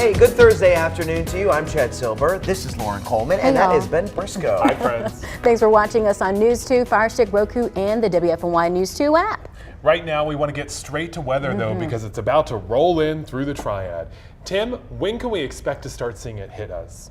Hey, good Thursday afternoon to you. I'm Chad Silver. This is Lauren Coleman, and that is Ben Briscoe. Hi, friends. Thanks for watching us on News 2, Fire Stick, Roku, and the WFMY News 2 app. Right now, we want to get straight to weather, though, because it's about to roll in through the Triad. Tim, when can we expect to start seeing it hit us?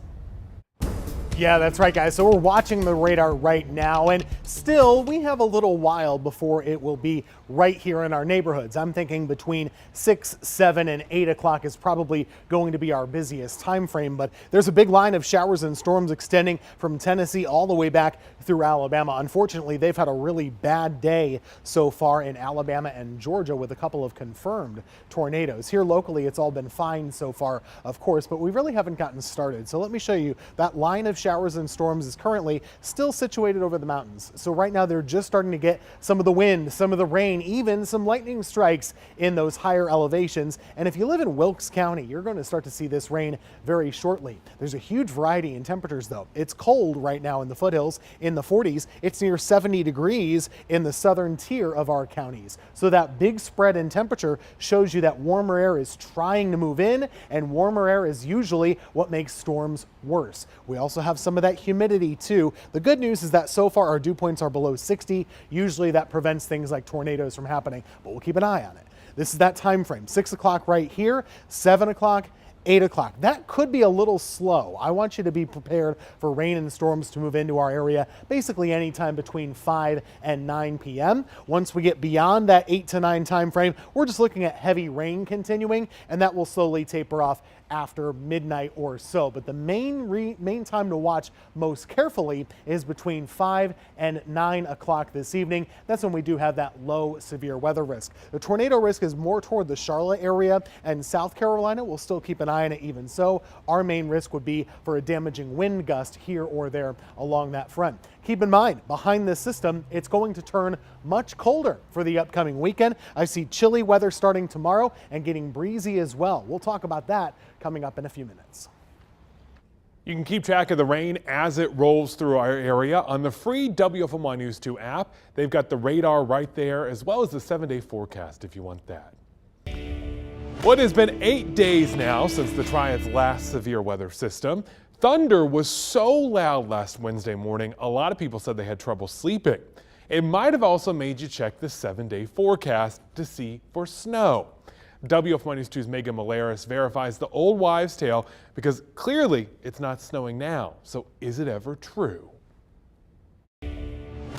Yeah, that's right, guys. So we're watching the radar right now, and still we have a little while before it will be right here in our neighborhoods. I'm thinking between 6, 7, and 8 o'clock is probably going to be our busiest time frame, but there's a big line of showers and storms extending from Tennessee all the way back through Alabama. Unfortunately, they've had a really bad day so far in Alabama and Georgia with a couple of confirmed tornadoes. Here locally, it's all been fine so far, of course, but we really haven't gotten started. So let me show you that line of showers and storms is currently still situated over the mountains. So right now they're just starting to get some of the wind, some of the rain, even some lightning strikes in those higher elevations. And if you live in Wilkes County, you're going to start to see this rain very shortly. There's a huge variety in temperatures though. It's cold right now in the foothills in the 40s. It's near 70 degrees in the southern tier of our counties. So that big spread in temperature shows you that warmer air is trying to move in, and warmer air is usually what makes storms worse. We also have some of that humidity too. The good news is that so far our dew points are below 60. Usually that prevents things like tornadoes from happening, but we'll keep an eye on it. This is that time frame, 6 o'clock right here, 7 o'clock, 8 o'clock. That could be a little slow. I want you to be prepared for rain and storms to move into our area basically anytime between 5 and 9 p.m. Once we get beyond that 8 to 9 time frame, we're just looking at heavy rain continuing, and that will slowly taper off after midnight or so. But the main time to watch most carefully is between 5 and 9 o'clock this evening. That's when we do have that low severe weather risk. The tornado risk is more toward the Charlotte area and South Carolina. We'll still keep an eye on it even so. Our main risk would be for a damaging wind gust here or there along that front. Keep in mind, behind this system, it's going to turn much colder for the upcoming weekend. I see chilly weather starting tomorrow and getting breezy as well. We'll talk about that coming up in a few minutes. You can keep track of the rain as it rolls through our area on the free WFMY News 2 app. They've got the radar right there, as well as the 7-day forecast if you want that. Well, it has been 8 days now since the Triad's last severe weather system. Thunder was so loud last Wednesday morning, a lot of people said they had trouble sleeping. It might have also made you check the 7-day forecast to see for snow. WFMY News 2's Megan Malaris verifies the old wives' tale because clearly it's not snowing now. So is it ever true?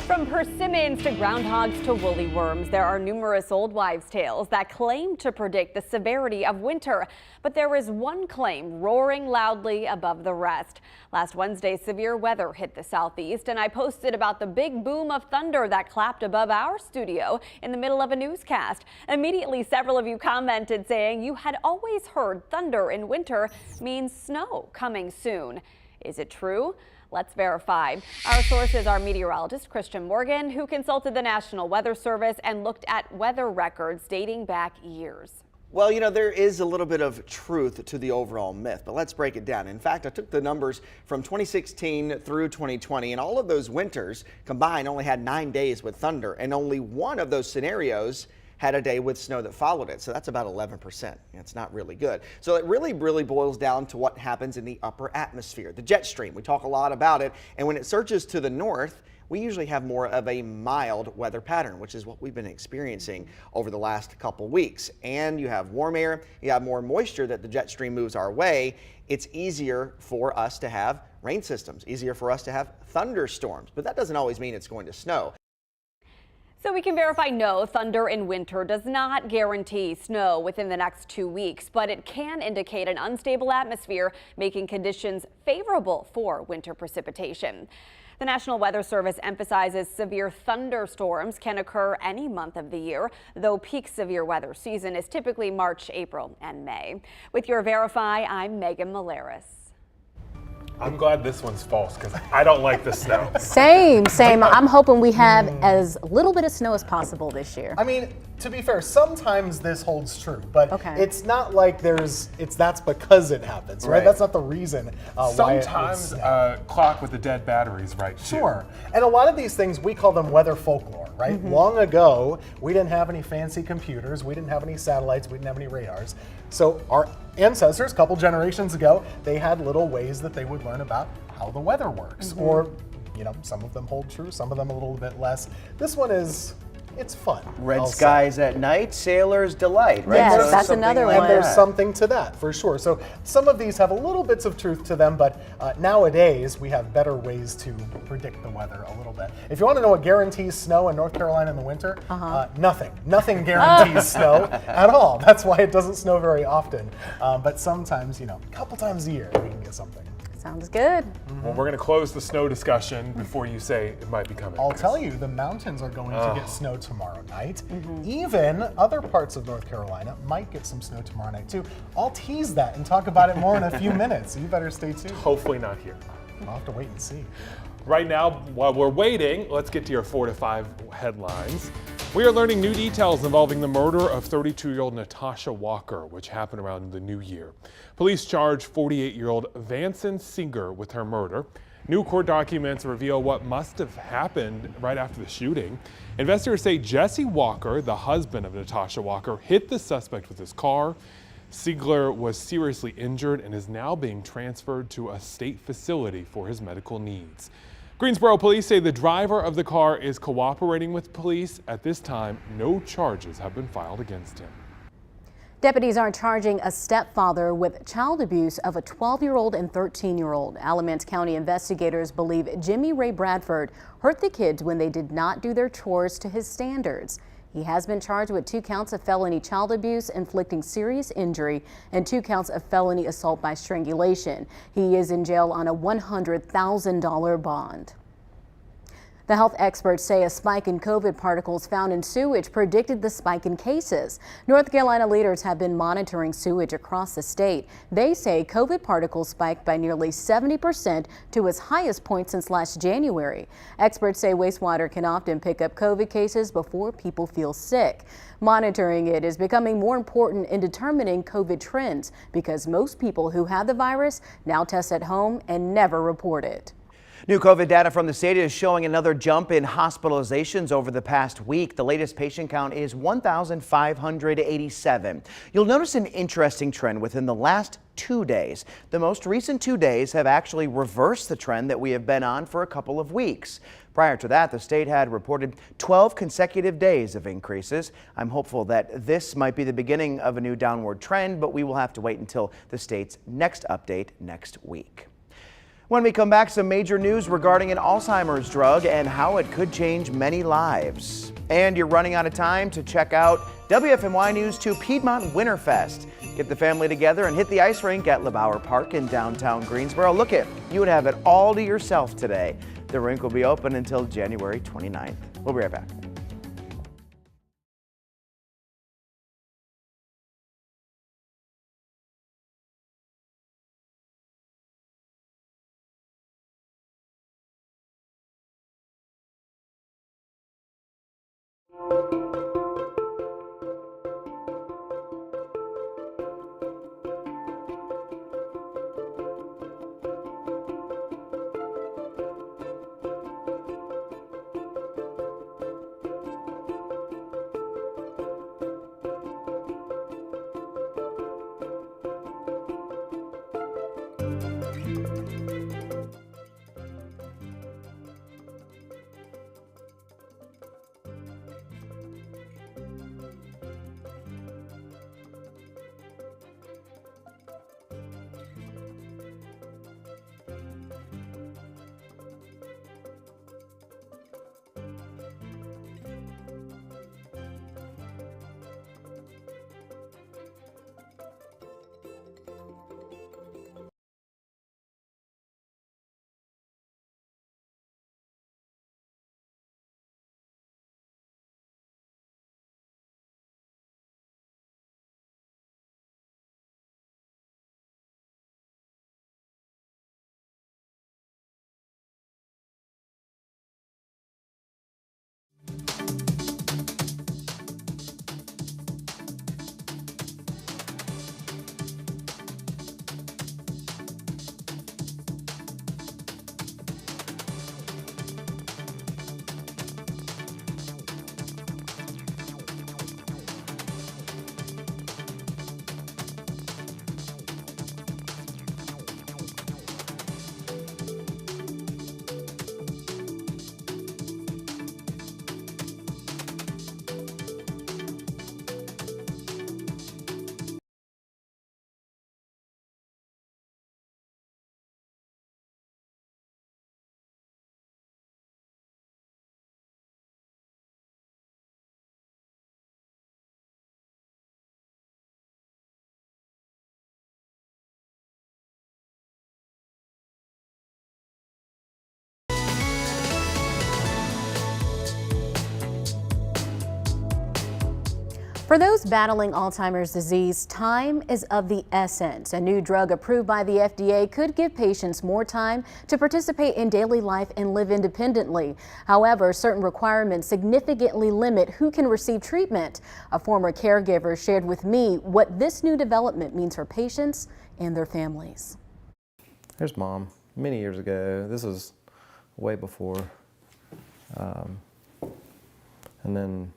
From persimmons to groundhogs to woolly worms, there are numerous old wives' tales that claim to predict the severity of winter. But there is one claim roaring loudly above the rest. Last Wednesday, severe weather hit the southeast, and I posted about the big boom of thunder that clapped above our studio in the middle of a newscast. Immediately, several of you commented saying you had always heard thunder in winter means snow coming soon. Is it true? Let's verify. Our sources are meteorologist Christian Morgan, who consulted the National Weather Service and looked at weather records dating back years. Well, you know, there is a little bit of truth to the overall myth, but let's break it down. In fact, I took the numbers from 2016 through 2020, and all of those winters combined only had 9 days with thunder, and only one of those scenarios had a day with snow that followed it. So that's about 11%. It's not really good. So it really boils down to what happens in the upper atmosphere, the jet stream. We talk a lot about it. And when it surges to the north, we usually have more of a mild weather pattern, which is what we've been experiencing over the last couple weeks. And you have warm air, you have more moisture that the jet stream moves our way. It's easier for us to have rain systems, easier for us to have thunderstorms, but that doesn't always mean it's going to snow. So we can verify no, thunder in winter does not guarantee snow within the next 2 weeks, but it can indicate an unstable atmosphere, making conditions favorable for winter precipitation. The National Weather Service emphasizes severe thunderstorms can occur any month of the year, though peak severe weather season is typically March, April, and May. With your Verify, I'm Megan Malaris. I'm glad this one's false because I don't like the snow. Same. I'm hoping we have as little bit of snow as possible this year. I mean, to be fair, sometimes this holds true, but Okay. it's not like that's because it happens, right? Right. That's not the reason why it Sometimes is. a clock with the dead batteries, right? too. Sure. And a lot of these things, we call them weather folklore, right? Long ago, we didn't have any fancy computers, we didn't have any satellites, we didn't have any radars. So our ancestors, a couple generations ago, they had little ways that they would learn about how the weather works. Or, some of them hold true, some of them a little bit less. This one it's fun. Red I'll say. skies at night, sailor's delight, right? Yes, So that's something another like one. And there's that. something to that, for sure. So some of these have a little bits of truth to them, but nowadays we have better ways to predict the weather a little bit. If you want to know what guarantees snow in North Carolina in the winter, nothing. Nothing guarantees snow at all. That's why it doesn't snow very often. But sometimes, a couple times a year, we can get something. Sounds good. Well, we're going to close the snow discussion before you say it might be coming. I'll tell you, the mountains are going to get snow tomorrow night. Even other parts of North Carolina might get some snow tomorrow night too. I'll tease that and talk about it more in a few minutes. So you better stay tuned. Hopefully not here. I'll have to wait and see. Right now, while we're waiting, let's get to your 4 to 5 headlines. We are learning new details involving the murder of 32-year-old Natasha Walker, which happened around the new year. Police charge 48-year-old Vanson Singer with her murder. New court documents reveal what must have happened right after the shooting. Investigators say Jesse Walker, the husband of Natasha Walker, hit the suspect with his car. Siegler was seriously injured and is now being transferred to a state facility for his medical needs. Greensboro police say the driver of the car is cooperating with police. At this time, no charges have been filed against him. Deputies are charging a stepfather with child abuse of a 12-year-old and 13-year-old. Alamance County investigators believe Jimmy Ray Bradford hurt the kids when they did not do their chores to his standards. He has been charged with 2 counts of felony child abuse, inflicting serious injury, and 2 counts of felony assault by strangulation. He is in jail on a $100,000 bond. The health experts say a spike in COVID particles found in sewage predicted the spike in cases. North Carolina leaders have been monitoring sewage across the state. They say COVID particles spiked by nearly 70% to its highest point since last January. Experts say wastewater can often pick up COVID cases before people feel sick. Monitoring it is becoming more important in determining COVID trends because most people who have the virus now test at home and never report it. New COVID data from the state is showing another jump in hospitalizations over the past week. The latest patient count is 1,587. You'll notice an interesting trend within the last 2 days. The most recent 2 days have actually reversed the trend that we have been on for a couple of weeks. Prior to that, the state had reported 12 consecutive days of increases. I'm hopeful that this might be the beginning of a new downward trend, but we will have to wait until the state's next update next week. When we come back, some major news regarding an Alzheimer's drug and how it could change many lives. And you're running out of time to check out WFMY News 2 Piedmont Winterfest. Get the family together and hit the ice rink at LeBauer Park in downtown Greensboro. Look it, you would have it all to yourself today. The rink will be open until January 29th. We'll be right back. For those battling Alzheimer's disease, time is of the essence. A new drug approved by the FDA could give patients more time to participate in daily life and live independently. However, certain requirements significantly limit who can receive treatment. A former caregiver shared with me what this new development means for patients and their families. There's Mom. Many years ago. This was way before. And then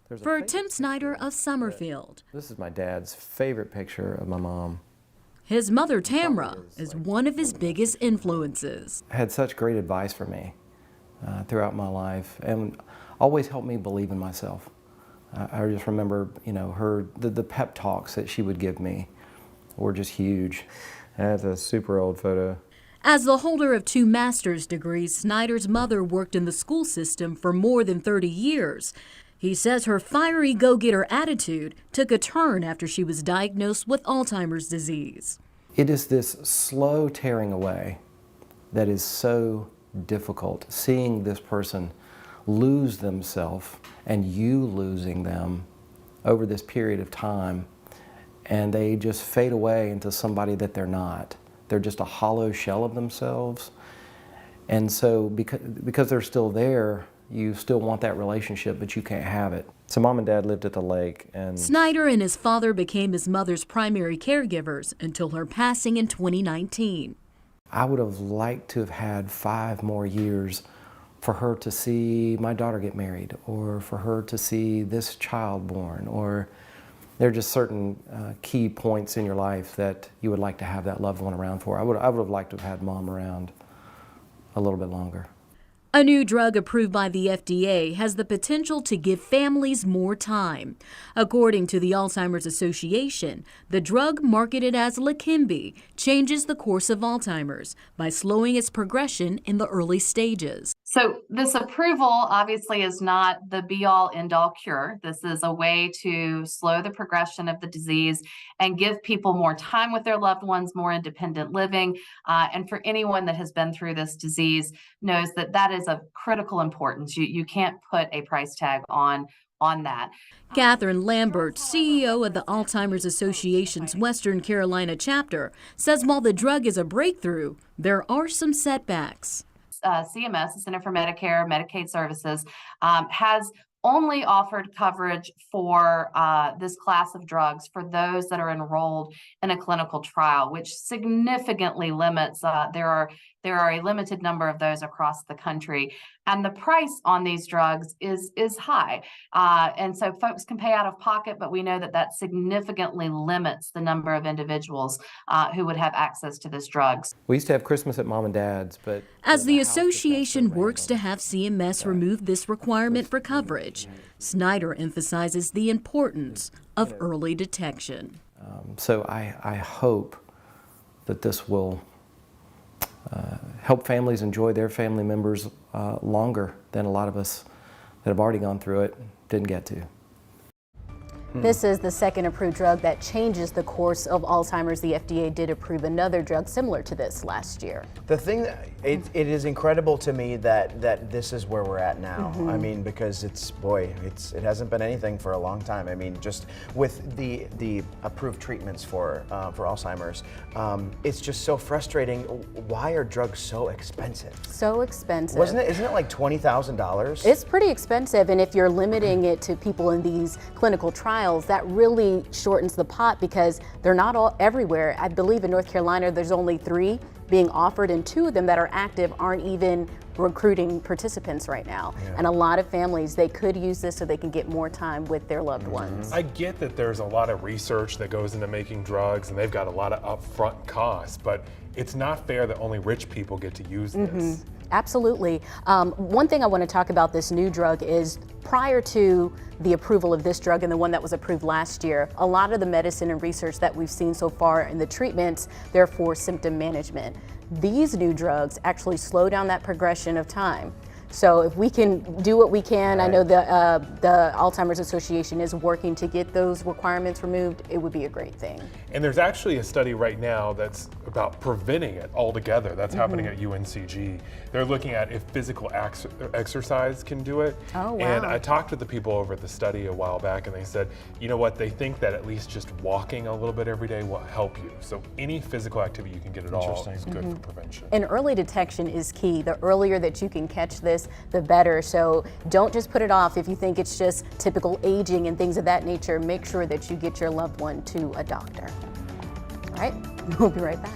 there's for Tim Snyder of Summerfield. This is my dad's favorite picture of my mom. His mother, Tamra, is one of his biggest influences. Had such great advice for me throughout my life and always helped me believe in myself. I just remember, you know, the pep talks that she would give me were just huge. That's a super old photo. As the holder of 2 master's degrees, Snyder's mother worked in the school system for more than 30 years. He says her fiery go-getter attitude took a turn after she was diagnosed with Alzheimer's disease. It is this slow tearing away that is so difficult. Seeing this person lose themselves and you losing them over this period of time, and they just fade away into somebody that they're not. They're just a hollow shell of themselves. And so because they're still there, you still want that relationship, but you can't have it. So Mom and Dad lived at the lake, and Snyder and his father became his mother's primary caregivers until her passing in 2019. I would have liked to have had 5 more years for her to see my daughter get married, or for her to see this child born, or there are just certain key points in your life that you would like to have that loved one around for. I would have liked to have had Mom around a little bit longer. A new drug approved by the FDA has the potential to give families more time. According to the Alzheimer's Association, the drug marketed as Leqembi changes the course of Alzheimer's by slowing its progression in the early stages. So this approval obviously is not the be-all end-all cure. This is a way to slow the progression of the disease and give people more time with their loved ones, more independent living. And for anyone that has been through this disease knows that that is of critical importance. You can't put a price tag on that. Catherine Lambert, CEO of the Alzheimer's Association's Western Carolina chapter, says while the drug is a breakthrough, there are some setbacks. CMS, the Center for Medicare, Medicaid Services, has only offered coverage for this class of drugs for those that are enrolled in a clinical trial, which significantly limits. There are a limited number of those across the country, and the price on these drugs is high, and so folks can pay out of pocket. But we know that significantly limits the number of individuals who would have access to this drugs. We used to have Christmas at Mom and Dad's, but as the association works to have CMS remove this requirement for coverage, Snyder emphasizes the importance of early detection. So I hope that this will help families enjoy their family members longer than a lot of us that have already gone through it didn't get to. This is the second approved drug that changes the course of Alzheimer's. The FDA did approve another drug similar to this last year. The thing that it is incredible to me that this is where we're at now. I mean, because it hasn't been anything for a long time. I mean, just with the approved treatments for Alzheimer's, it's just so frustrating. Why are drugs so expensive? So expensive. Isn't it like $20,000? It's pretty expensive, and if you're limiting it to people in these clinical trials, that really shortens the pot because they're not all everywhere. I believe in North Carolina there's only 3 being offered, and 2 of them that are active aren't even recruiting participants right now. Yeah. And a lot of families, they could use this so they can get more time with their loved ones. I get that there's a lot of research that goes into making drugs and they've got a lot of upfront costs, but it's not fair that only rich people get to use this. Absolutely. One thing I want to talk about this new drug is prior to the approval of this drug and the one that was approved last year, a lot of the medicine and research that we've seen so far in the treatments, they're for symptom management. These new drugs actually slow down that progression of time. So if we can do what we can, I know the Alzheimer's Association is working to get those requirements removed, it would be a great thing. And there's actually a study right now that's about preventing it altogether. That's happening at UNCG. They're looking at if physical exercise can do it. Oh, wow. And I talked with the people over at the study a while back, and they said, you know what, they think that at least just walking a little bit every day will help you. So any physical activity you can get at all is good for prevention. And early detection is key. The earlier that you can catch this, the better. So don't just put it off if you think it's just typical aging and things of that nature. Make sure that you get your loved one to a doctor. All right, we'll be right back.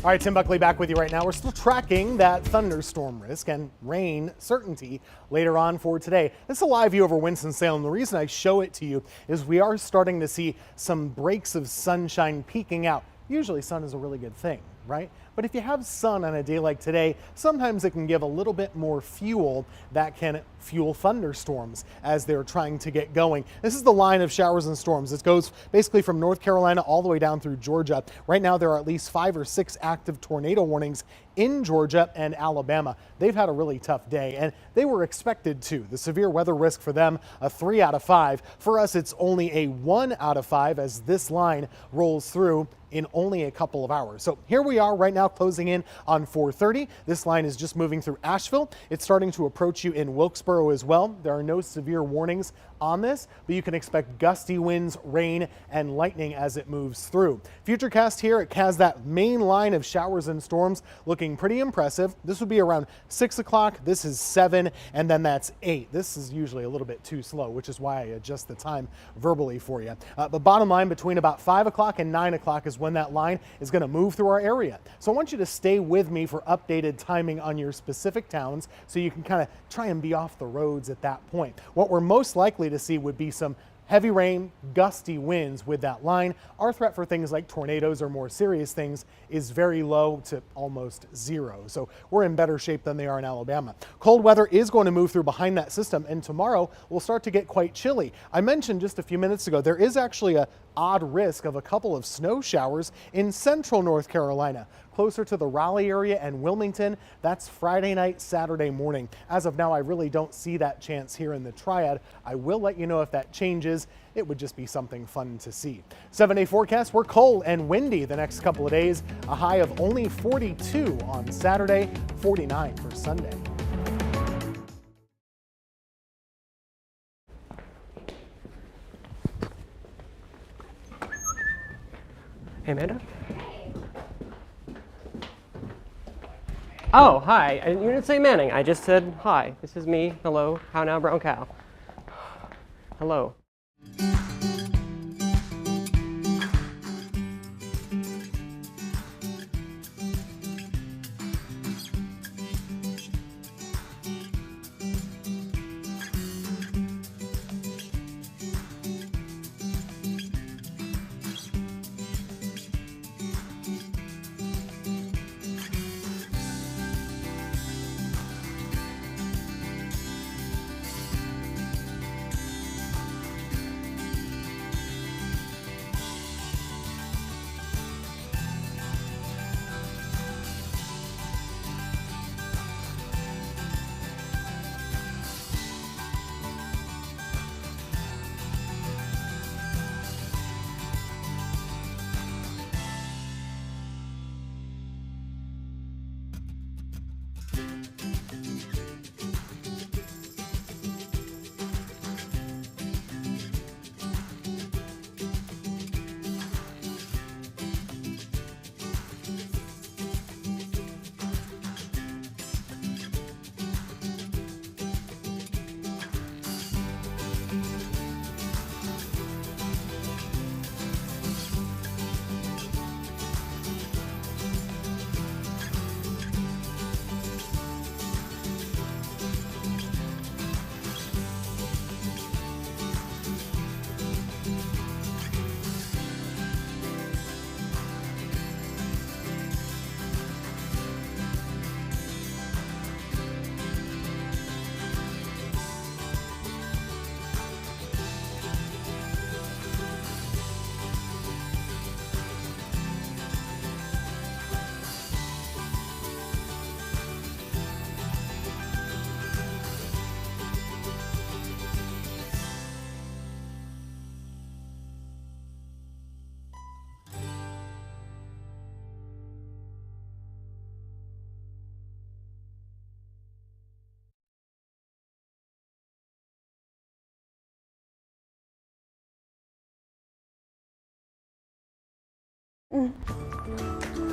All right, Tim Buckley back with you right now. We're still tracking that thunderstorm risk and rain certainty later on for today. This is a live view over Winston-Salem. The reason I show it to you is we are starting to see some breaks of sunshine peeking out. Usually sun is a really good thing, right? But if you have sun on a day like today, sometimes it can give a little bit more fuel that can fuel thunderstorms as they're trying to get going. This is the line of showers and storms. It goes basically from North Carolina all the way down through Georgia. Right now, there are at least 5 or 6 active tornado warnings in Georgia and Alabama. They've had a really tough day, and they were expected to. The severe weather risk for them, a 3 out of 5. For us, it's only a 1 out of 5 as this line rolls through in only a couple of hours. So here we are right now closing in on 4:30. This line is just moving through Asheville. It's starting to approach you in Wilkesboro as well. There are no severe warnings on this, but you can expect gusty winds, rain, and lightning as it moves through. Futurecast here, it has that main line of showers and storms looking pretty impressive. This would be around 6 o'clock. This is 7, and then that's 8. This is usually a little bit too slow, which is why I adjust the time verbally for you. But bottom line, between about 5 o'clock and 9 o'clock is when that line is going to move through our area. So I want you to stay with me for updated timing on your specific towns so you can kind of try and be off the roads at that point. What we're most likely to see would be some heavy rain, gusty winds with that line. Our threat for things like tornadoes or more serious things is very low to almost 0. So we're in better shape than they are in Alabama. Cold weather is going to move through behind that system, and tomorrow will start to get quite chilly. I mentioned just a few minutes ago, there is actually a odd risk of a couple of snow showers in central North Carolina, closer to the Raleigh area and Wilmington. That's Friday night, Saturday morning. As of now, I really don't see that chance here in the Triad. I will let you know if that changes. It would just be something fun to see. 7-day forecast, we're cold and windy the next couple of days. A high of only 42 on Saturday, 49 for Sunday. Oh, hi. You didn't say Manning. I just said hi. This is me. Hello. How now, brown cow. Hello.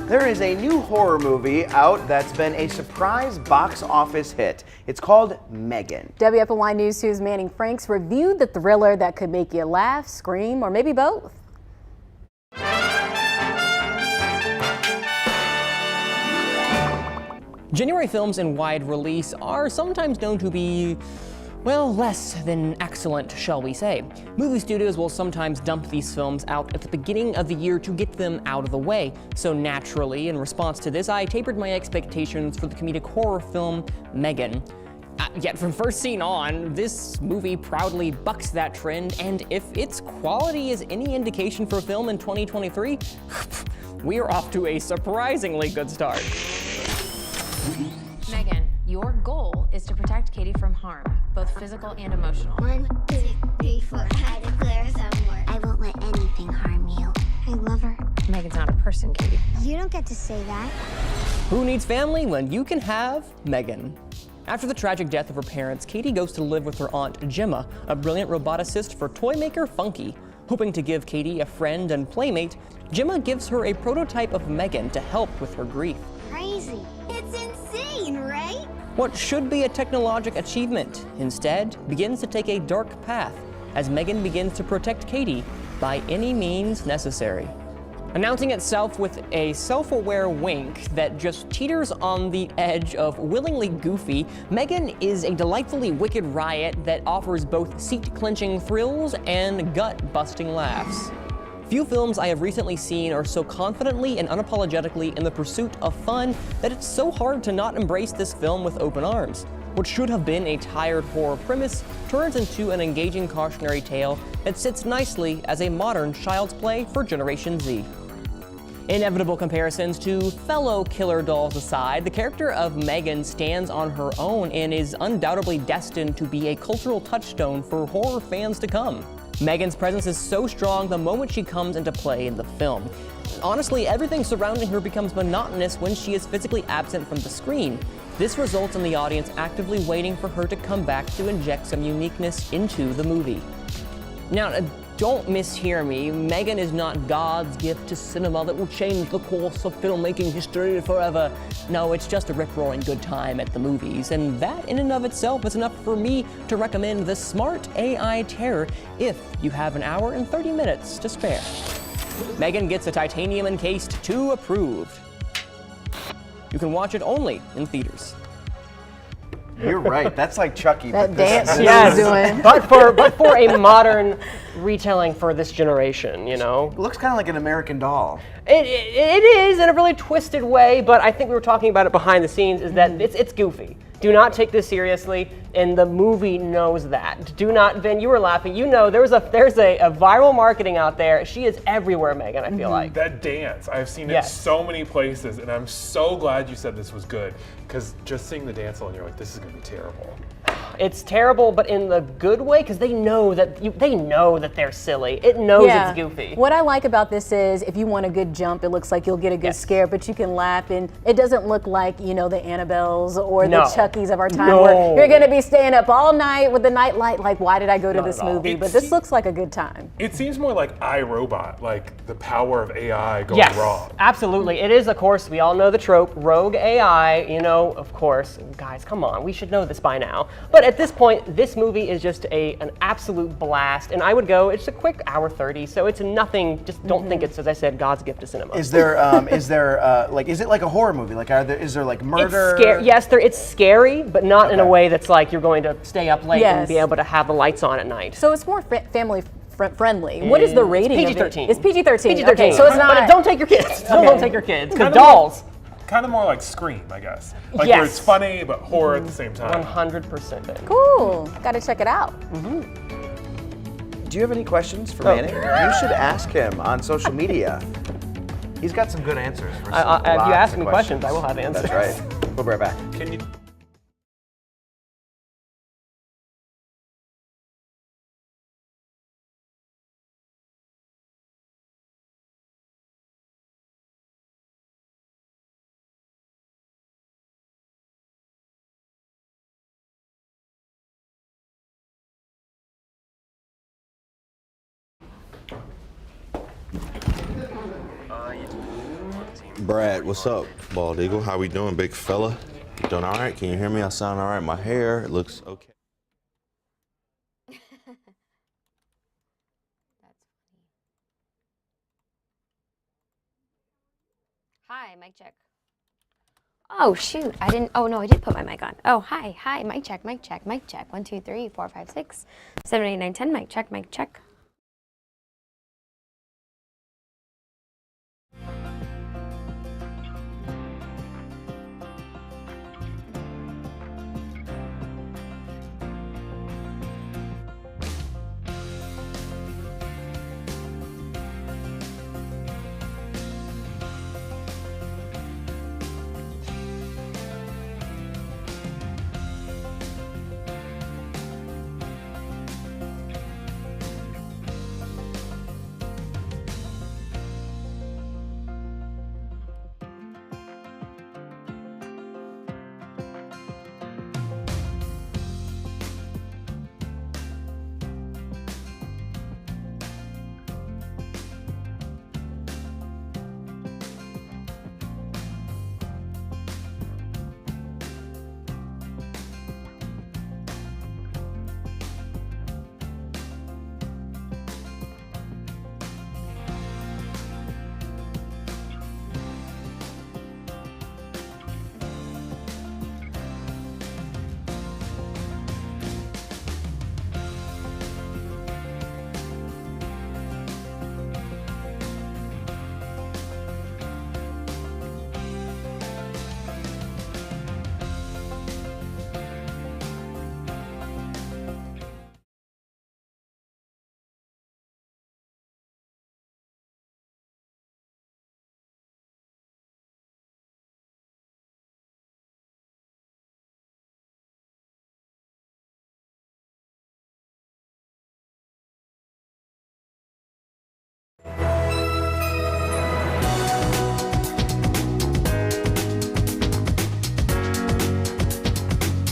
There is a new horror movie out that's been a surprise box office hit. It's called Megan. WFMY News 2's Manning Franks reviewed the thriller that could make you laugh, scream, or maybe both. January films in wide release are sometimes known to be, well, less than excellent, shall we say. Movie studios will sometimes dump these films out at the beginning of the year to get them out of the way. So naturally, in response to this, I tapered my expectations for the comedic horror film Megan. Yet from first scene on, this movie proudly bucks that trend, and if its quality is any indication for a film in 2023, we are off to a surprisingly good start. Megan, your goal is to protect Katie from harm, both physical and emotional. 1, 2, 3, 4, I declare some war. I won't let anything harm you. I love her. Megan's not a person, Katie. You don't get to say that. Who needs family when you can have Megan? After the tragic death of her parents, Katie goes to live with her aunt Gemma, a brilliant roboticist for toy maker Funky. Hoping to give Katie a friend and playmate, Gemma gives her a prototype of Megan to help with her grief. Crazy. It's insane, right? What should be a technologic achievement, instead, begins to take a dark path as Megan begins to protect Katie by any means necessary. Announcing itself with a self-aware wink that just teeters on the edge of willingly goofy, Megan is a delightfully wicked riot that offers both seat-clenching thrills and gut-busting laughs. Few films I have recently seen are so confidently and unapologetically in the pursuit of fun that it's so hard to not embrace this film with open arms. What should have been a tired horror premise turns into an engaging cautionary tale that sits nicely as a modern child's play for Generation Z. Inevitable comparisons to fellow killer dolls aside, the character of Megan stands on her own and is undoubtedly destined to be a cultural touchstone for horror fans to come. Megan's presence is so strong the moment she comes into play in the film. Honestly, everything surrounding her becomes monotonous when she is physically absent from the screen. This results in the audience actively waiting for her to come back to inject some uniqueness into the movie. Now, don't mishear me. Megan is not God's gift to cinema that will change the course of filmmaking history forever. No, it's just a rip-roaring good time at the movies, and that in and of itself is enough for me to recommend the Smart AI Terror if you have an hour and 30 minutes to spare. Megan gets a titanium encased 2 approved. You can watch it only in theaters. You're right. That's like Chucky. That dance she Yes. was doing. But for a modern retelling for this generation, you know. It looks kind of like an American Doll. It is in a really twisted way, but I think we were talking about it behind the scenes, is that it's goofy. Do not take this seriously, and the movie knows that. Do not, Ben, you were laughing. You know, there's a viral marketing out there. She is everywhere, Megan, I feel like. That dance, I've seen it Yes. so many places, and I'm so glad you said this was good, because just seeing the dance alone, you're like, this is gonna be terrible. It's terrible, but in the good way, because they know that they're silly. It knows it's goofy. What I like about this is if you want a good jump, it looks like you'll get a good scare, but you can laugh, and it doesn't look like, you know, the Annabelles or the Chuckies of our time where you're going to be staying up all night with the night light. Like, why did I go to this movie? But this looks like a good time. It seems more like iRobot, like the power of AI going Yes, wrong. absolutely. It is, of course, we all know the trope, rogue AI, you know, of course. Guys, come on, we should know this by now. But at this point, this movie is just an absolute blast, and I would go, it's a quick hour 30, so it's nothing, just don't think it's, as I said, God's gift to cinema. Is there, is it like a horror movie? Like, is there like murder? It's scary. Yes, it's scary, but not in a way that's like you're going to stay up late and be able to have the lights on at night. So it's more family friendly. What is the rating? PG-13. It's PG-13. PG-13. Okay, so it's not. But don't take your kids. Don't take your kids. Because dolls. Kind of more like Scream, I guess. Like where it's funny, but horror at the same time. 100%. Cool. Got to check it out. Do you have any questions for Manning? You should ask him on social media. He's got some good answers for some If you lots ask of me questions, I will have answers. That's right. We'll be right back. Can you? Brad, what's up, Bald Eagle? How we doing, big fella? Doing all right? Can you hear me? I sound all right. My hair looks okay. Hi, mic check. Oh shoot, I didn't, oh no, I did put my mic on. Oh, hi, mic check, mic check, mic check. 1, 2, 3, 4, 5, 6, 7, 8, 9, 10, mic check, mic check.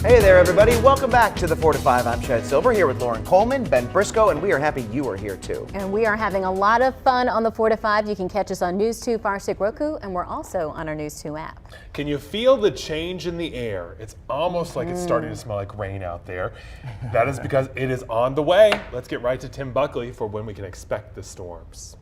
Hey there, everybody. Welcome back to the 4 to 5. I'm Chad Silver here with Lauren Coleman, Ben Briscoe, and we are happy you are here too. And we are having a lot of fun on the 4 to 5. You can catch us on News 2, Fire Stick, Roku, and we're also on our News 2 app. Can you feel the change in the air? It's almost like it's starting to smell like rain out there. That is because it is on the way. Let's get right to Tim Buckley for when we can expect the storms.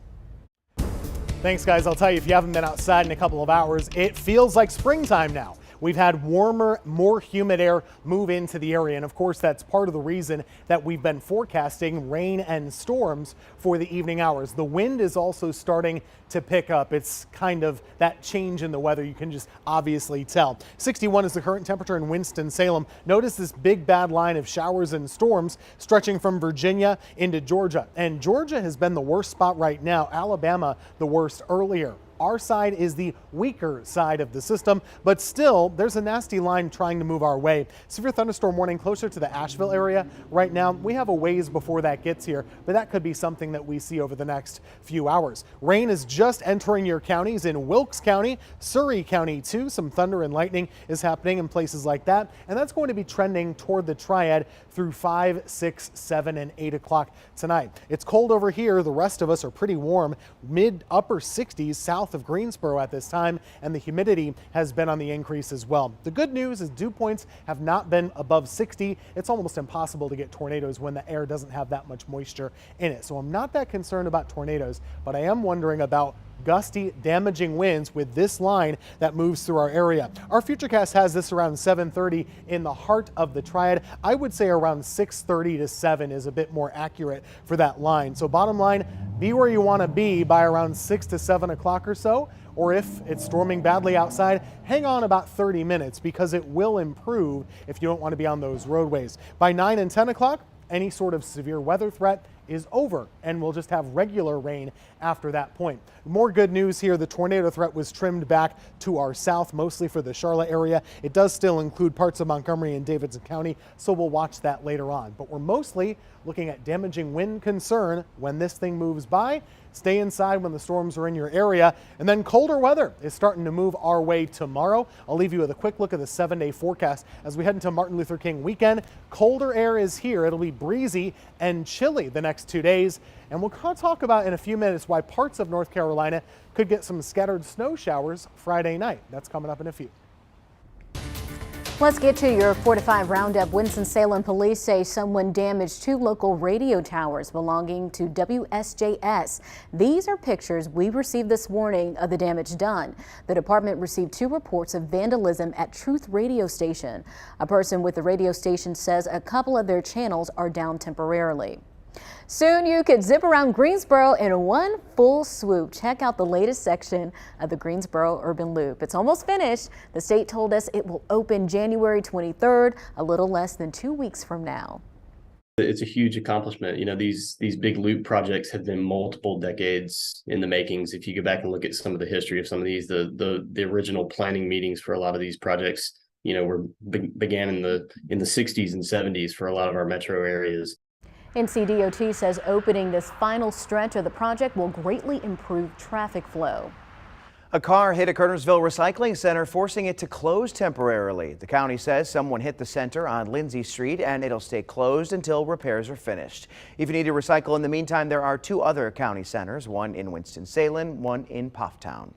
Thanks, guys. I'll tell you, if you haven't been outside in a couple of hours, it feels like springtime now. We've had warmer, more humid air move into the area, and of course that's part of the reason that we've been forecasting rain and storms for the evening hours. The wind is also starting to pick up. It's kind of that change in the weather, you can just obviously tell. 61 is the current temperature in Winston-Salem. Notice this big bad line of showers and storms stretching from Virginia into Georgia, and Georgia has been the worst spot right now. Alabama the worst earlier. Our side is the weaker side of the system, but still there's a nasty line trying to move our way. Severe thunderstorm warning closer to the Asheville area right now. We have a ways before that gets here, but that could be something that we see over the next few hours. Rain is just entering your counties in Wilkes County, Surrey County too. Some thunder and lightning is happening in places like that, and that's going to be trending toward the Triad through 5, 6, 7, and 8 o'clock tonight. It's cold over here. The rest of us are pretty warm, mid-upper 60s south of Greensboro at this time, and the humidity has been on the increase as well. The good news is dew points have not been above 60. It's almost impossible to get tornadoes when the air doesn't have that much moisture in it. So I'm not that concerned about tornadoes, but I am wondering about gusty, damaging winds with this line that moves through our area. Our Futurecast has this around 7:30 in the heart of the Triad. I would say around 6:30 to 7 is a bit more accurate for that line. So bottom line, be where you want to be by around 6 to 7 o'clock or so. Or if it's storming badly outside, hang on about 30 minutes because it will improve if you don't want to be on those roadways. By 9 and 10 o'clock, any sort of severe weather threat is over, and we'll just have regular rain after that point. More good news here. The tornado threat was trimmed back to our south, mostly for the Charlotte area. It does still include parts of Montgomery and Davidson County, so we'll watch that later on. But we're mostly looking at damaging wind concern when this thing moves by. Stay inside when the storms are in your area. And then colder weather is starting to move our way tomorrow. I'll leave you with a quick look at the 7-day forecast as we head into Martin Luther King weekend. Colder air is here. It'll be breezy and chilly the next 2 days. And we'll talk about in a few minutes why parts of North Carolina could get some scattered snow showers Friday night. That's coming up in a few. Let's get to your 4 to 5 roundup. Winston-Salem police say someone damaged 2 local radio towers belonging to WSJS. These are pictures we received this morning of the damage done. The department received 2 reports of vandalism at Truth radio station. A person with the radio station says a couple of their channels are down temporarily. Soon you could zip around Greensboro in one full swoop. Check out the latest section of the Greensboro Urban Loop. It's almost finished. The state told us it will open January 23rd, a little less than 2 weeks from now. It's a huge accomplishment. You know, these big loop projects have been multiple decades in the makings. If you go back and look at some of the history of some of these, the original planning meetings for a lot of these projects, you know, began in the 60s and 70s for a lot of our metro areas. NCDOT says opening this final stretch of the project will greatly improve traffic flow. A car hit a Kernersville recycling center, forcing it to close temporarily. The county says someone hit the center on Lindsay Street and it'll stay closed until repairs are finished. If you need to recycle in the meantime, there are 2 other county centers, one in Winston-Salem, one in Pufftown.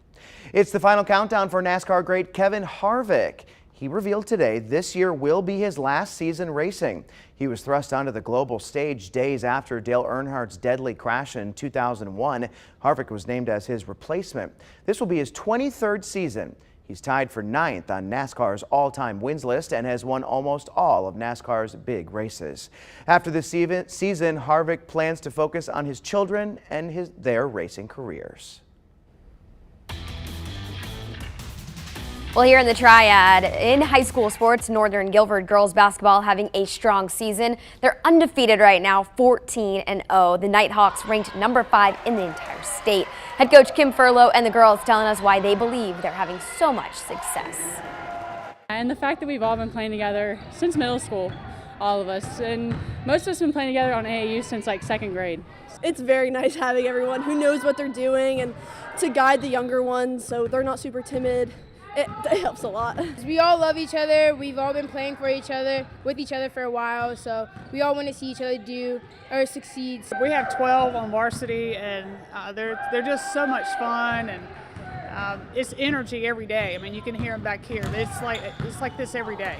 It's the final countdown for NASCAR great Kevin Harvick. He revealed today this year will be his last season racing. He was thrust onto the global stage days after Dale Earnhardt's deadly crash in 2001. Harvick was named as his replacement. This will be his 23rd season. He's tied for 9th on NASCAR's all-time wins list and has won almost all of NASCAR's big races. After this season, Harvick plans to focus on his children and their racing careers. Well, here in the Triad, in high school sports, Northern Guilford girls basketball having a strong season. They're undefeated right now, 14-0. The Nighthawks ranked number 5 in the entire state. Head coach Kim Furlow and the girls telling us why they believe they're having so much success. And the fact that we've all been playing together since middle school, all of us, and most of us have been playing together on AAU since like 2nd grade. It's very nice having everyone who knows what they're doing and to guide the younger ones so they're not super timid. It helps a lot. We all love each other. We've all been playing for each other, with each other for a while, so we all want to see each other do or succeed. We have 12 on varsity, and they're just so much fun, and it's energy every day. I mean, you can hear them back here. It's like this every day,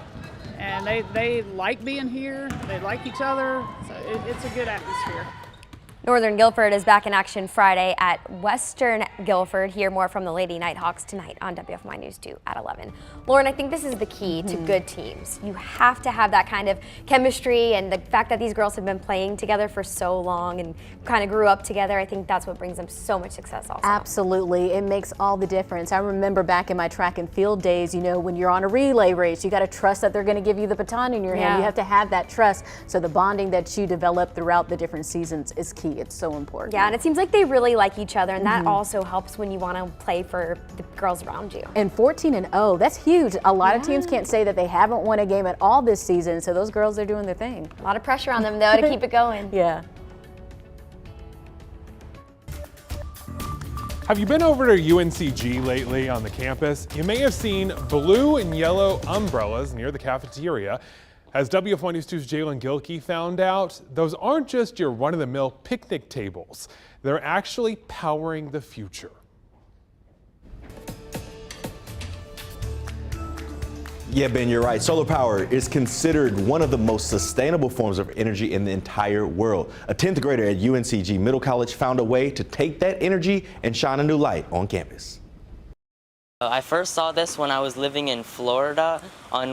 and they like being here. They like each other, so it's a good atmosphere. Northern Guilford is back in action Friday at Western Guilford. Hear more from the Lady Nighthawks tonight on WFMY News 2 at 11. Lauren, I think this is the key to good teams. You have to have that kind of chemistry, and the fact that these girls have been playing together for so long and kind of grew up together, I think that's what brings them so much success also. Absolutely. It makes all the difference. I remember back in my track and field days, you know, when you're on a relay race, you got to trust that they're going to give you the baton in your hand. You have to have that trust. So the bonding that you develop throughout the different seasons is key. It's so important. Yeah, and it seems like they really like each other, and that also helps when you want to play for the girls around you. And 14-0, that's huge. A lot of teams can't say that they haven't won a game at all this season, so those girls are doing their thing. A lot of pressure on them, though, to keep it going. Yeah. Have you been over to UNCG lately on the campus? You may have seen blue and yellow umbrellas near the cafeteria. As WFMY News 2's Jalen Gilkey found out, those aren't just your run-of-the-mill picnic tables. They're actually powering the future. Yeah, Ben, you're right. Solar power is considered one of the most sustainable forms of energy in the entire world. A 10th grader at UNCG Middle College found a way to take that energy and shine a new light on campus. I first saw this when I was living in Florida on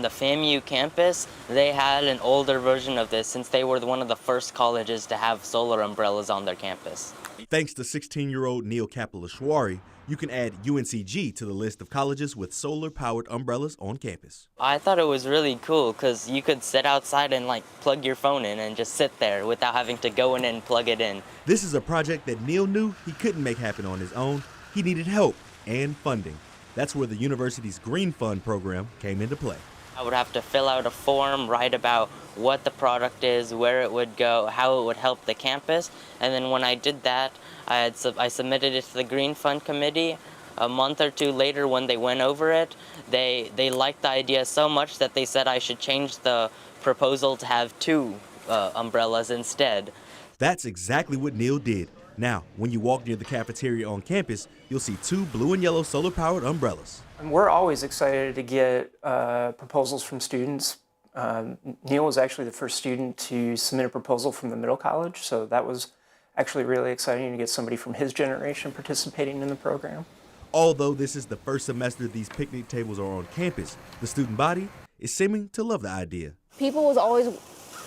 the FAMU campus. They had an older version of this since they were one of the first colleges to have solar umbrellas on their campus. Thanks to 16-year-old Neil Kapalashwari, you can add UNCG to the list of colleges with solar-powered umbrellas on campus. I thought it was really cool because you could sit outside and plug your phone in and just sit there without having to go in and plug it in. This is a project that Neil knew he couldn't make happen on his own. He needed help and funding. That's where the university's Green Fund program came into play. I would have to fill out a form, write about what the product is, where it would go, how it would help the campus, and then when I did that, I submitted it to the Green Fund committee. A month or two later, when they went over it, they liked the idea so much that they said I should change the proposal to have 2 umbrellas instead. That's exactly what Neil did. Now, when you walk near the cafeteria on campus, you'll see 2 blue and yellow solar-powered umbrellas. We're always excited to get proposals from students. Neil was actually the first student to submit a proposal from the middle college, so that was actually really exciting to get somebody from his generation participating in the program. Although this is the first semester these picnic tables are on campus, the student body is seeming to love the idea. People was always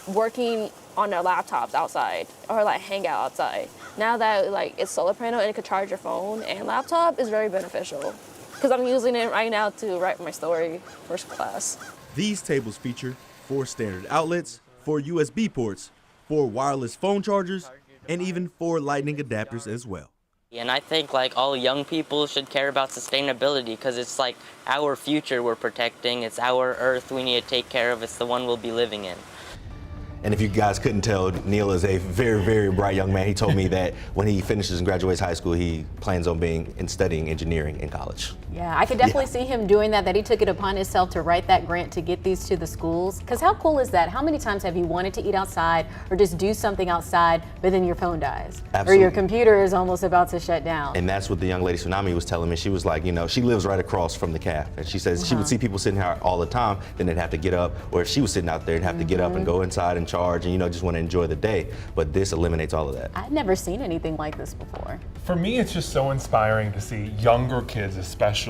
working on their laptops outside or hang out outside. Now that it's solar panel and it could charge your phone and laptop is very beneficial because I'm using it right now to write my story for class. These tables feature 4 standard outlets, 4 USB ports, 4 wireless phone chargers, and even 4 lightning adapters as well. And I think all young people should care about sustainability because it's our future we're protecting. It's our earth we need to take care of. It's the one we'll be living in. And if you guys couldn't tell, Neil is a very, very bright young man. He told me that when he finishes and graduates high school, he plans on studying engineering in college. Yeah, I could definitely see him doing that he took it upon himself to write that grant to get these to the schools. Because how cool is that? How many times have you wanted to eat outside or just do something outside, but then your phone dies? Absolutely. Or your computer is almost about to shut down? And that's what the young lady Tsunami was telling me. She was like, she lives right across from the caf. And she says she would see people sitting here all the time, then they'd have to get up. Or if she was sitting out there, they'd have to get up and go inside and charge and, just want to enjoy the day. But this eliminates all of that. I've never seen anything like this before. For me, it's just so inspiring to see younger kids especially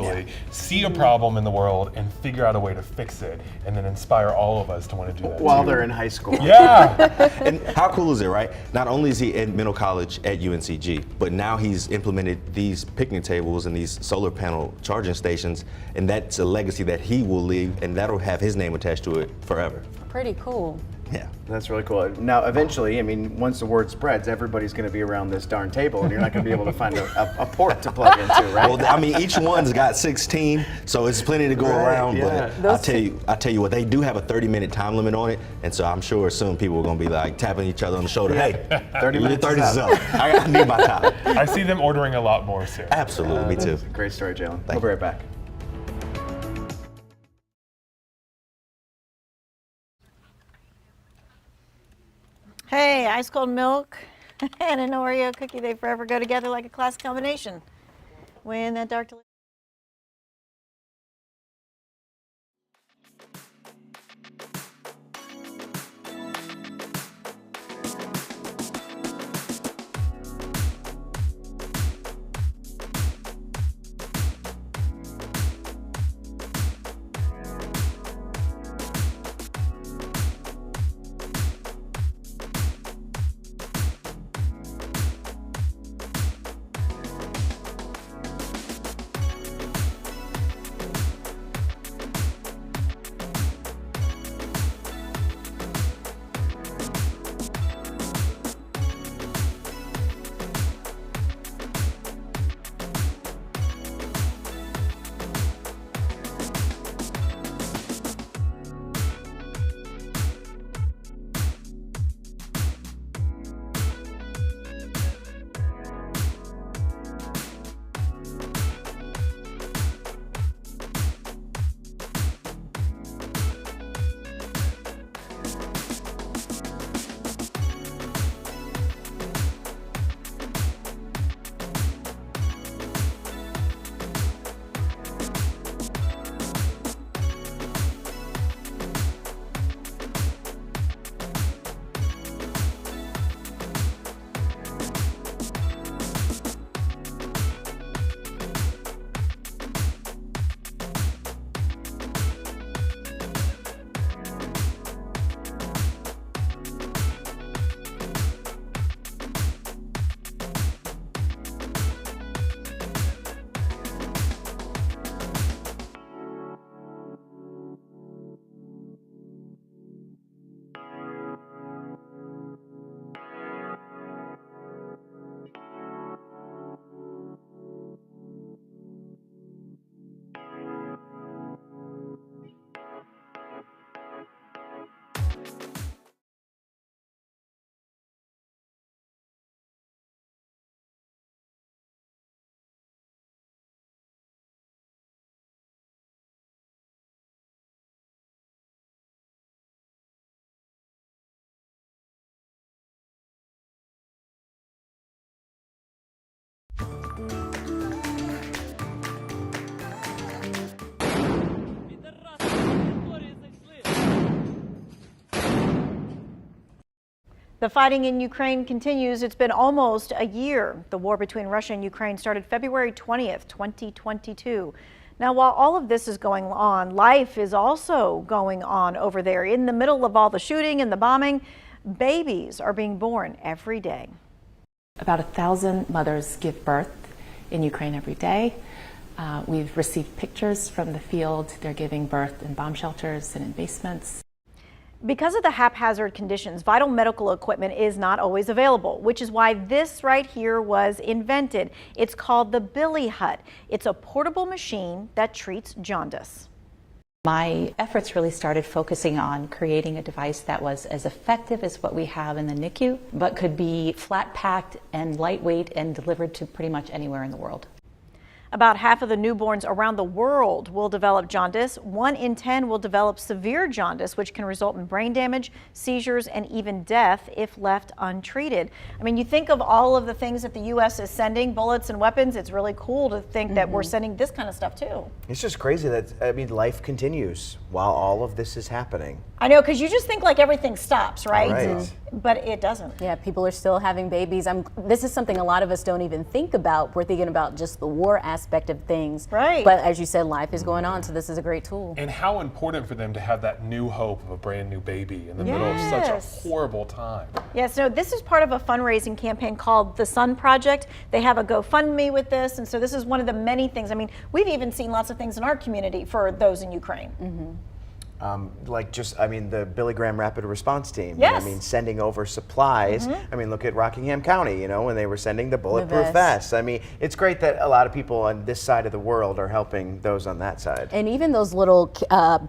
see a problem in the world and figure out a way to fix it and then inspire all of us to want to do that while too. They're in high school. Yeah. And how cool is it, right? Not only is he in middle college at UNCG, but now he's implemented these picnic tables and these solar panel charging stations, and that's a legacy that he will leave, and that'll have his name attached to it forever. Pretty cool. Yeah, that's really cool. Now, eventually, once the word spreads, everybody's going to be around this darn table, and you're not going to be able to find a port to plug into, right? Well, each one's got 16, so it's plenty to go around. Yeah. But I tell you what, they do have a 30-minute time limit on it, and so I'm sure soon people are going to be tapping each other on the shoulder. Hey, 30 minutes is up. I need my time. I see them ordering a lot more soon. Absolutely, me too. Great story, Jalen. We'll be right back. Hey, ice cold milk and an Oreo cookie, they forever go together like a class combination. When that dark delicious. The fighting in Ukraine continues. It's been almost a year. The war between Russia and Ukraine started February 20th, 2022. Now, while all of this is going on, life is also going on over there. In the middle of all the shooting and the bombing, babies are being born every day. About 1,000 mothers give birth in Ukraine every day. We've received pictures from the field. They're giving birth in bomb shelters and in basements. Because of the haphazard conditions, vital medical equipment is not always available, which is why this right here was invented. It's called the Billy Hut. It's a portable machine that treats jaundice. My efforts really started focusing on creating a device that was as effective as what we have in the NICU, but could be flat packed and lightweight and delivered to pretty much anywhere in the world. About half of the newborns around the world will develop jaundice. 1 in 10 will develop severe jaundice, which can result in brain damage, seizures, and even death if left untreated. I mean, you think of all of the things that the U.S. is sending, bullets and weapons. It's really cool to think that we're sending this kind of stuff too. It's just crazy that, I mean, life continues while all of this is happening. I know, because you just think like everything stops, right? Right. But it doesn't. Yeah, people are still having babies. This is something a lot of us don't even think about. We're thinking about just the war aspect of things. Right. But as you said, life is going on, so this is a great tool. And how important for them to have that new hope of a brand new baby in the middle of such a horrible time. Yeah, so this is part of a fundraising campaign called the Sun Project. They have a GoFundMe with this, and so this is one of the many things. I mean, we've even seen lots of things in our community for those in Ukraine. Like just, I mean, the Billy Graham Rapid Response Team. Yes. I mean, sending over supplies. I mean, look at Rockingham County, you know, when they were sending the bulletproof vests. I mean, it's great that a lot of people on this side of the world are helping those on that side. And even those little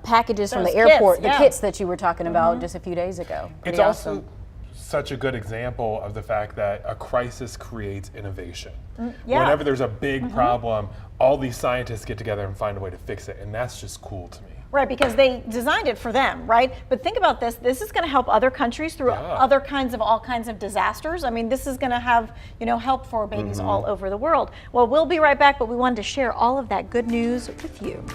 packages from the Those airport, kits, the kits that you were talking about just a few days ago. It's Pretty awesome. also such a good example of the fact that a crisis creates innovation. Yeah. Whenever there's a big problem, all these scientists get together and find a way to fix it, and that's just cool to me. Right, because they designed it for them, right? But think about this. This is going to help other countries through other kinds of all kinds of disasters. I mean, this is going to have, help for babies all over the world. Well, we'll be right back, but we wanted to share all of that good news with you.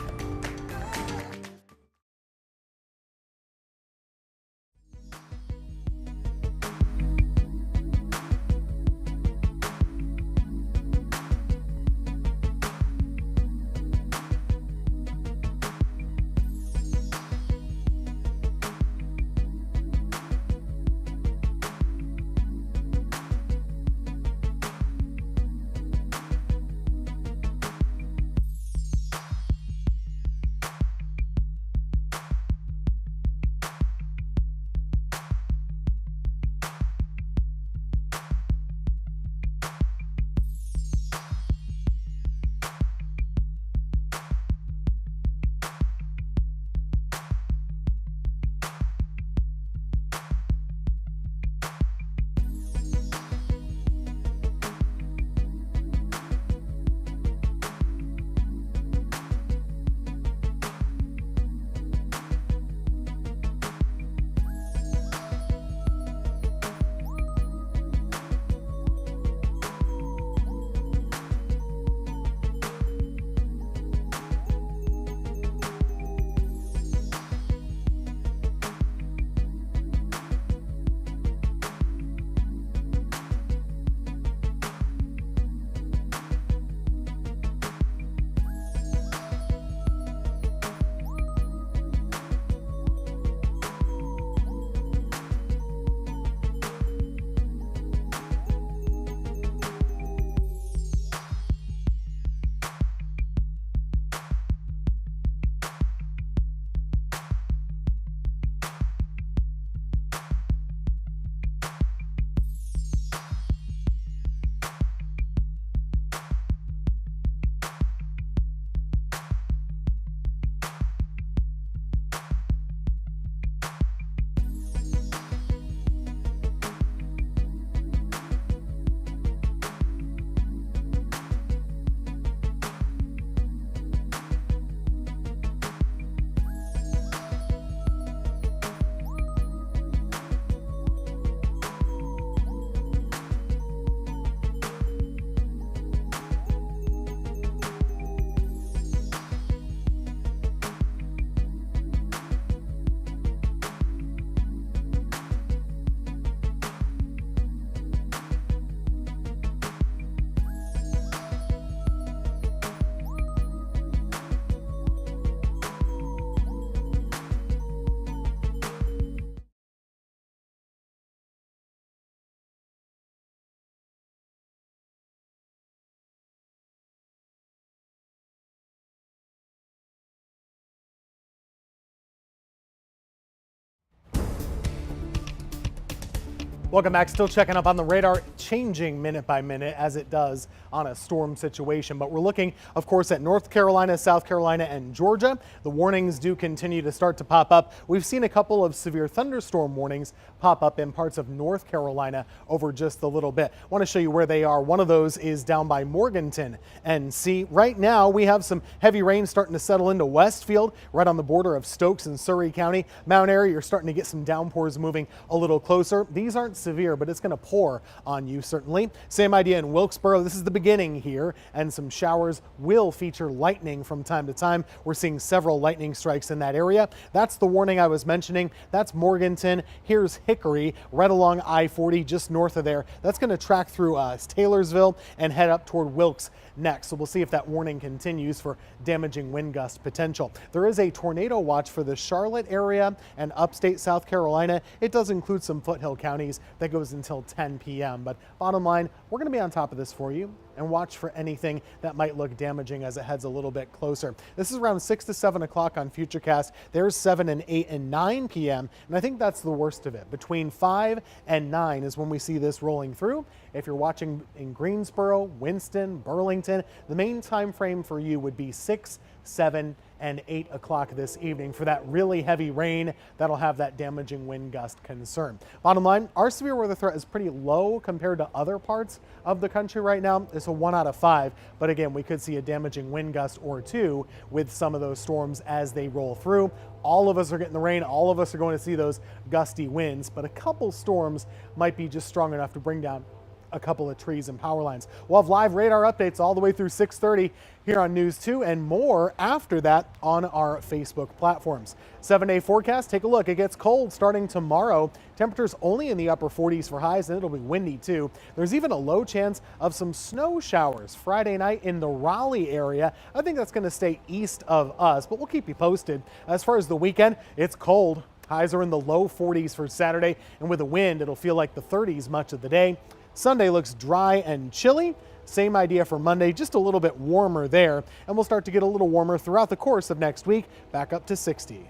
Welcome back. Still checking up on the radar, changing minute by minute as it does on a storm situation. But we're looking, of course, at North Carolina, South Carolina, and Georgia. The warnings do continue to start to pop up. We've seen a couple of severe thunderstorm warnings pop up in parts of North Carolina over just a little bit. I want to show you where they are. One of those is down by Morganton. And see, right now we have some heavy rain starting to settle into Westfield, right on the border of Stokes and Surrey County. Mount Airy, you're starting to get some downpours moving a little closer. These aren't severe, but it's going to pour on you certainly. Same idea in Wilkesboro. This is the beginning here, and some showers will feature lightning from time to time. We're seeing several lightning strikes in that area. That's the warning I was mentioning. That's Morganton. Here's Hickory, right along I-40, just north of there. That's going to track through Taylorsville and head up toward Wilkes next. So we'll see if that warning continues for damaging wind gust potential. There is a tornado watch for the Charlotte area and upstate South Carolina. It does include some foothill counties. That goes until 10 p.m. But bottom line, we're going to be on top of this for you and watch for anything that might look damaging as it heads a little bit closer. This is around 6 to 7 o'clock on Futurecast. There's 7 and 8 and 9 p.m. And I think that's the worst of it. Between 5 and 9 is when we see this rolling through. If you're watching in Greensboro, Winston, Burlington, the main time frame for you would be 6, 7, and 8 o'clock this evening for that really heavy rain that'll have that damaging wind gust concern. Bottom line, our severe weather threat is pretty low compared to other parts of the country right now. It's a 1 out of 5, but again, we could see a damaging wind gust or two with some of those storms as they roll through. All of us are getting the rain. All of us are going to see those gusty winds, but a couple storms might be just strong enough to bring down a couple of trees and power lines. We'll have live radar updates all the way through 6:30 here on News 2 and more after that on our Facebook platforms. 7-day forecast, take a look. It gets cold starting tomorrow. Temperatures only in the upper 40s for highs, and it'll be windy too. There's even a low chance of some snow showers Friday night in the Raleigh area. I think that's going to stay east of us, but we'll keep you posted. As far as the weekend, it's cold. Highs are in the low 40s for Saturday, and with the wind, it'll feel like the 30s much of the day. Sunday looks dry and chilly. Same idea for Monday, just a little bit warmer there. And we'll start to get a little warmer throughout the course of next week, back up to 60.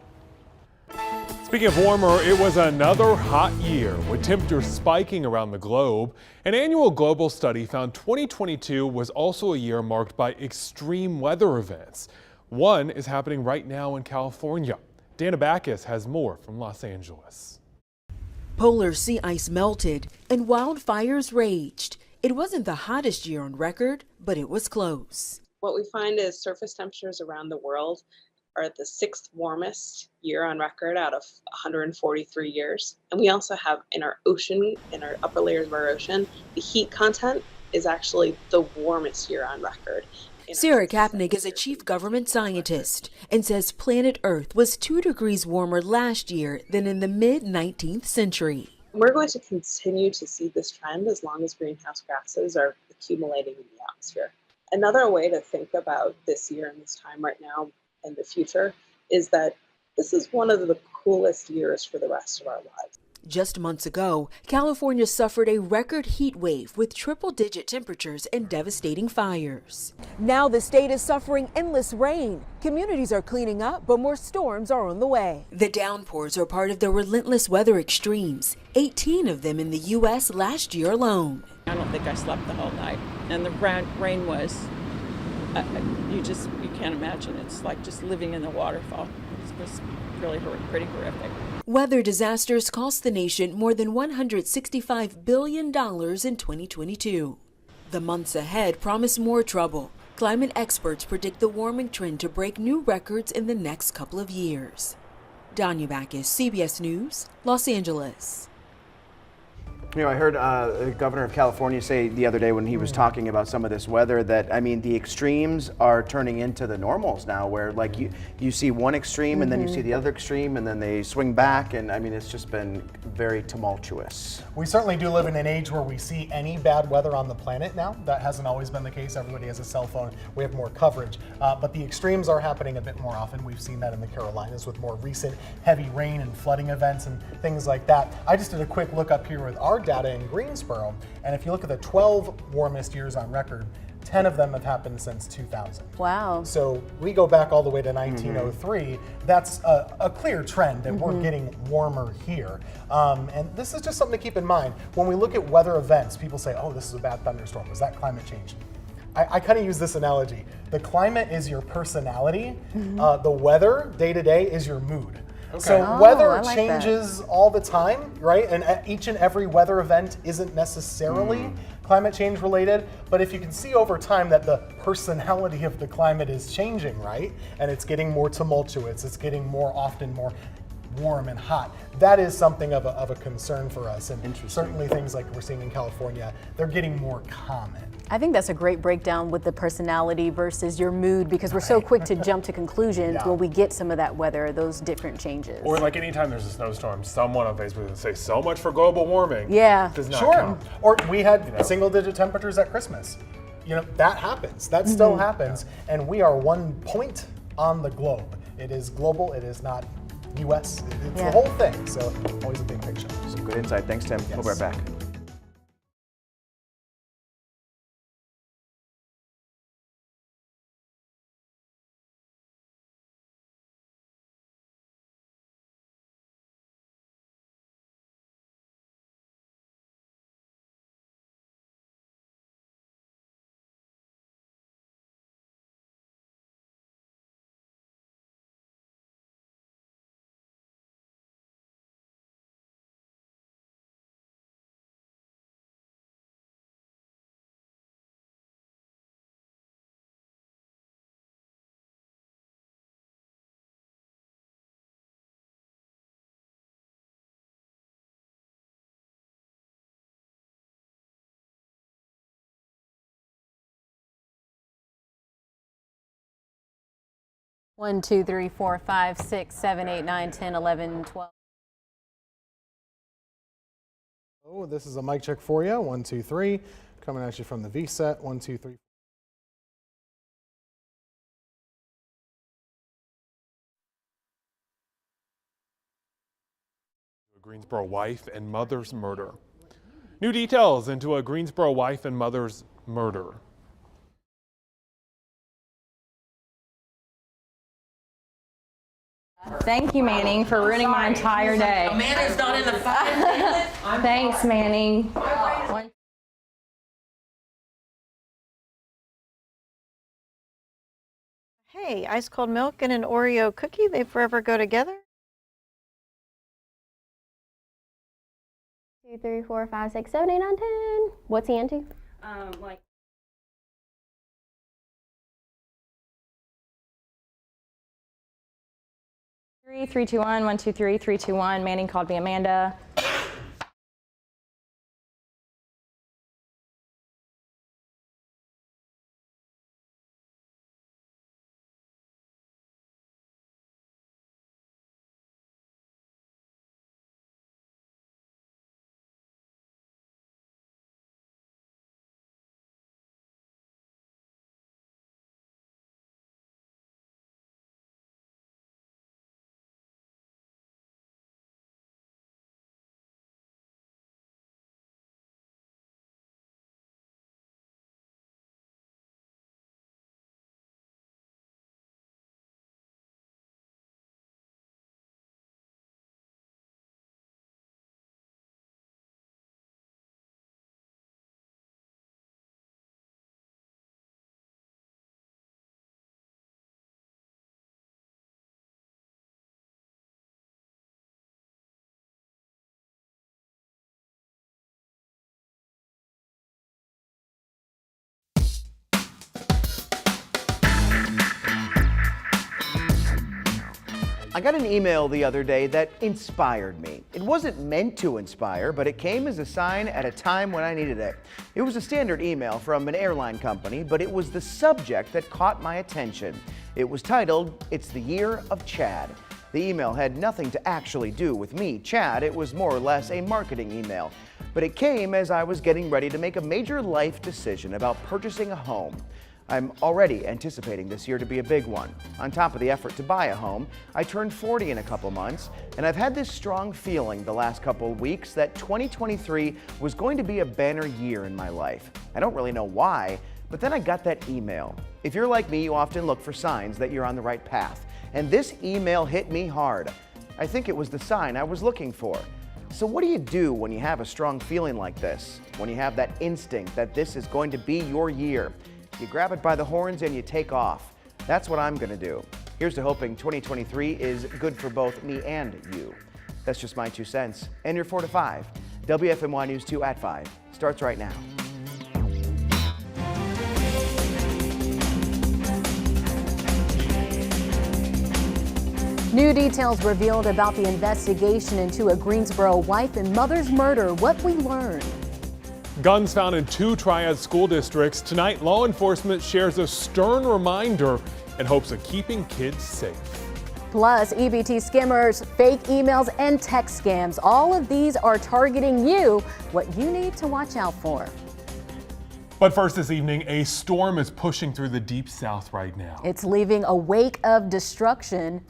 Speaking of warmer, it was another hot year with temperatures spiking around the globe. An annual global study found 2022 was also a year marked by extreme weather events. One is happening right now in California. Dana Backus has more from Los Angeles. Polar sea ice melted and wildfires raged. It wasn't the hottest year on record, but it was close. What we find is surface temperatures around the world are at the 6th warmest year on record out of 143 years. And we also have in our ocean, in our upper layers of our ocean, the heat content is actually the warmest year on record. Sarah Kapnick is a chief government scientist and says planet Earth was 2 degrees warmer last year than in the mid-19th century. We're going to continue to see this trend as long as greenhouse gases are accumulating in the atmosphere. Another way to think about this year and this time right now and the future is that this is one of the coolest years for the rest of our lives. Just months ago, California suffered a record heat wave with triple-digit temperatures and devastating fires. Now the state is suffering endless rain. Communities are cleaning up, but more storms are on the way. The downpours are part of the relentless weather extremes, 18 of them in the U.S. last year alone. I don't think I slept the whole night, and the rain was, you can't imagine. It's like just living in the waterfall. It was really pretty horrific. Weather disasters cost the nation more than $165 billion in 2022. The months ahead promise more trouble. Climate experts predict the warming trend to break new records in the next couple of years. Danya Backus, CBS News, Los Angeles. You know, I heard the governor of California say the other day when he was talking about some of this weather that, I mean, the extremes are turning into the normals now, where like you see one extreme and then you see the other extreme and then they swing back, and I mean, it's just been very tumultuous. We certainly do live in an age where we see any bad weather on the planet now. That hasn't always been the case. Everybody has a cell phone. We have more coverage. But the extremes are happening a bit more often. We've seen that in the Carolinas with more recent heavy rain and flooding events and things like that. I just did a quick look up here with our data in Greensboro, and if you look at the 12 warmest years on record, 10 of them have happened since 2000. Wow. So we go back all the way to 1903. That's a clear trend that we're getting warmer here. And this is just something to keep in mind. When we look at weather events, people say, oh, this is a bad thunderstorm. Was that climate change? I kind of use this analogy. The climate is your personality. The weather, day to day, is your mood. Okay. So weather changes all the time, right? And each and every weather event isn't necessarily climate change related, but if you can see over time that the personality of the climate is changing, right? And it's getting more tumultuous, it's getting more often more warm and hot. That is something of a concern for us. And certainly things like we're seeing in California, they're getting more common. I think that's a great breakdown with the personality versus your mood, because we're so quick to jump to conclusions when we get some of that weather, those different changes. Or like anytime there's a snowstorm, someone on Facebook will say so much for global warming. Yeah. Does not count. Or we had single-digit temperatures at Christmas. You know, that happens. That still happens. And we are 1 point on the globe. It is global. It is not U.S. It's the whole thing. So always a big picture. Some good insight. Thanks, Tim. We'll be right back. 1, 2, 3, 4, 5, 6, 7, 8, 9, 10, 11, 12. Oh, this is a mic check for you. 1, 2, 3. Coming at you from the V set. 1, 2, 3. A Greensboro wife and mother's murder. New details into a Greensboro wife and mother's murder. Thank you, Manning, for ruining my entire day. Manning's not in the fight. Thanks, Manning. Hey, ice cold milk and an Oreo cookie, they forever go together. 2, 3, 4, 5, 6, 7, 8, 9, 10. What's he into? Like. Three, 3, 2, 1, 1, 2, 3, 3, 2, 1. Manning called me Amanda. I got an email the other day that inspired me. It wasn't meant to inspire, but it came as a sign at a time when I needed it. It was a standard email from an airline company, but it was the subject that caught my attention. It was titled, "It's the Year of Chad." The email had nothing to actually do with me, Chad. It was more or less a marketing email. But it came as I was getting ready to make a major life decision about purchasing a home. I'm already anticipating this year to be a big one. On top of the effort to buy a home, I turned 40 in a couple months, and I've had this strong feeling the last couple of weeks that 2023 was going to be a banner year in my life. I don't really know why, but then I got that email. If you're like me, you often look for signs that you're on the right path, and this email hit me hard. I think it was the sign I was looking for. So what do you do when you have a strong feeling like this? When you have that instinct that this is going to be your year? You grab it by the horns and you take off. That's what I'm going to do. Here's to hoping 2023 is good for both me and you. That's just my 2 cents. And your 4 to 5. WFMY News 2 at 5 starts right now. New details revealed about the investigation into a Greensboro wife and mother's murder. What we learned. Guns found in 2 Triad school districts. Tonight, law enforcement shares a stern reminder in hopes of keeping kids safe. Plus, EBT skimmers, fake emails, and text scams. All of these are targeting you. What you need to watch out for. But first this evening, a storm is pushing through the deep south right now. It's leaving a wake of destruction.